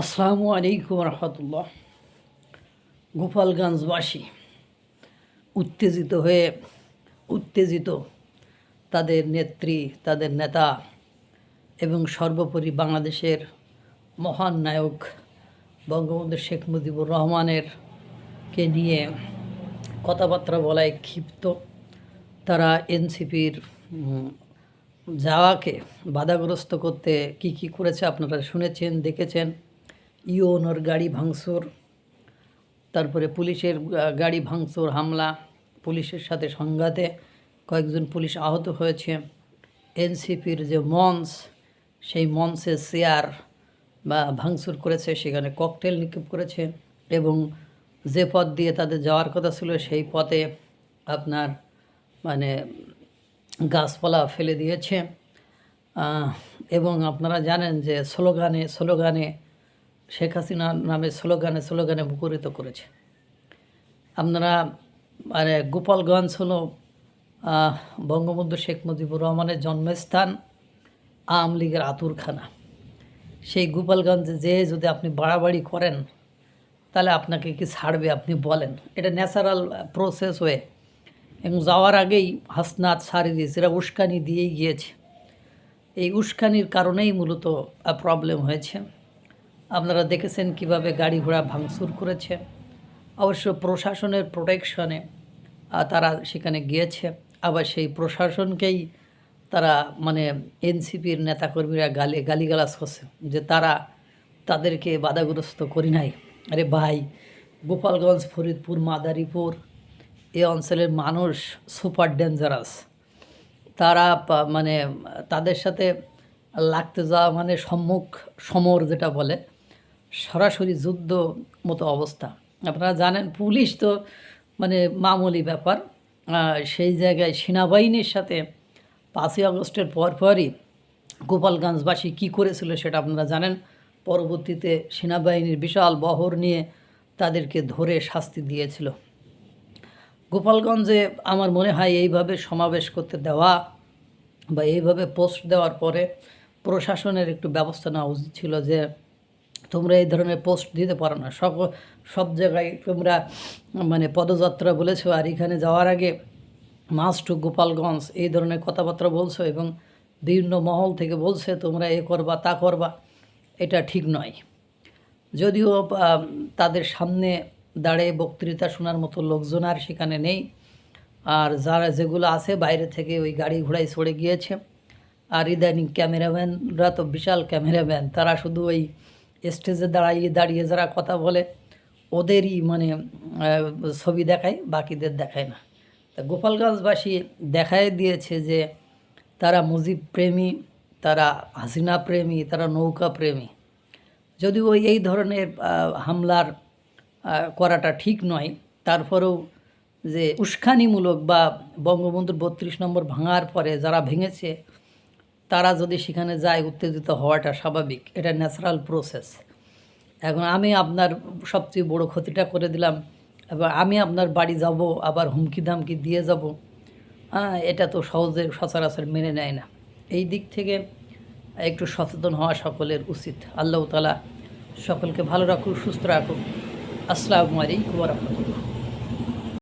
আসসালামু আলাইকুম রহমতুল্লাহ। গোপালগঞ্জবাসী উত্তেজিত তাদের নেত্রী, তাদের নেতা এবং সর্বোপরি বাংলাদেশের মহান নায়ক বঙ্গবন্ধু শেখ মুজিবুর রহমানের কে নিয়ে কথাবার্তা বলায় ক্ষিপ্ত। তারা এনসিপির যাওয়াকে বাধাগ্রস্ত করতে কি করেছে আপনারা শুনেছেন, দেখেছেন। ইউনোর গাড়ি ভাঙচুর, তারপরে পুলিশের গাড়ি ভাঙচুর, হামলা, পুলিশের সাথে সংঘাতে কয়েকজন পুলিশ আহত হয়েছে। এনসিপির যে মঞ্চ, সেই মঞ্চের চেয়ার বা ভাঙচুর করেছে, সেখানে ককটেল নিক্ষেপ করেছে এবং যে পথ দিয়ে তাদের যাওয়ার কথা ছিল সেই পথে আপনার গাছপালা ফেলে দিয়েছে। এবং আপনারা জানেন যে স্লোগানে শেখ হাসিনার নামে স্লোগানে মুখরিত করেছে। আপনারা গোপালগঞ্জ হলো বঙ্গবন্ধু শেখ মুজিবুর রহমানের জন্মস্থান, আওয়ামী লীগের আতুরখানা। সেই গোপালগঞ্জে যদি আপনি বাড়াবাড়ি করেন তাহলে আপনাকে কি ছাড়বে আপনি বলেন? এটা ন্যাচারাল প্রসেস হয়ে এবং যাওয়ার আগেই হাসনাত সারি দিয়েছে, এরা উস্কানি দিয়েই গিয়েছে। এই উস্কানির কারণেই মূলত প্রবলেম হয়েছে। আপনারা দেখেছেন কিভাবে গাড়ি ঘোড়া ভাঙচুর করেছে। অবশ্য প্রশাসনের প্রোটেকশনে তারা সেখানে গিয়েছে, আবার সেই প্রশাসনকেই তারা এনসিপির নেতাকর্মীরা গালিগালাজ করছে যে তাদেরকে বাধাগ্রস্ত করি নাই। আরে ভাই, গোপালগঞ্জ, ফরিদপুর, মাদারীপুর এই অঞ্চলের মানুষ সুপার ডেঞ্জারাস। তারা তাদের সাথে লাগতে যাওয়া সমর যেটা বলে, সরাসরি যুদ্ধ মতো অবস্থা। আপনারা জানেন পুলিশ তো মামুলি ব্যাপার। সেই জায়গায় সেনাবাহিনীর সাথে 5ই আগস্টের পরপরই গোপালগঞ্জবাসী কী করেছিল সেটা আপনারা জানেন। পরবর্তীতে সেনাবাহিনীর বিশাল বহর নিয়ে তাদেরকে ধরে শাস্তি দিয়েছিল। গোপালগঞ্জে আমার মনে হয় এইভাবে সমাবেশ করতে দেওয়া বা এইভাবে পোস্ট দেওয়ার পরে প্রশাসনের একটু ব্যবস্থা নেওয়া উচিত ছিল যে তোমরা এই ধরনের পোস্ট দিতে পারো না। সব জায়গায় তোমরা পদযাত্রা বলেছো, আর এখানে যাওয়ার আগে মাস্ট টু গোপালগঞ্জ এই ধরনের কথাবার্তা বলছো এবং বিভিন্ন মহল থেকে বলছে তোমরা এ করবা তা করবা। এটা ঠিক নয়। যদিও তাদের সামনে দাঁড়িয়ে বক্তৃতা শোনার মতো লোকজন আর সেখানে নেই, আর যেগুলো আছে বাইরে থেকে ওই গাড়ি ঘোড়ায় চড়ে গিয়েছে। আর ইদানিং ক্যামেরাম্যানরা তো বিশাল ক্যামেরাম্যান, তারা শুধু ওই স্টেজে দাঁড়িয়ে যারা কথা বলে ওদেরই ছবি দেখায়, বাকিদের দেখায় না। তা গোপালগঞ্জবাসী দেখায় দিয়েছে যে তারা মুজিব প্রেমী, তারা হাসিনা প্রেমী, তারা নৌকা প্রেমী। যদিও এই ধরনের হামলার করাটা ঠিক নয়, তারপরেও যে উস্কানিমূলক বা বঙ্গবন্ধুর 32 নম্বর ভাঙার পরে যারা ভেঙেছে তারা যদি সেখানে যায়, উত্তেজিত হওয়াটা স্বাভাবিক, এটা ন্যাচারাল প্রসেস। এখন আমি আপনার সবচেয়ে বড় ক্ষতিটা করে দিলাম, এবার আমি আপনার বাড়ি যাব, আবার হুমকি ধামকি দিয়ে যাব, এটা তো সহজে সচরাচর মেনে নেয় না। এই দিক থেকে একটু সচেতন হওয়া সকলের উচিত। আল্লাহ তাআলা সকলকে ভালো রাখুক, সুস্থ রাখুক। আসসালামু আলাইকুম ওয়া রাহমাতুল্লাহ।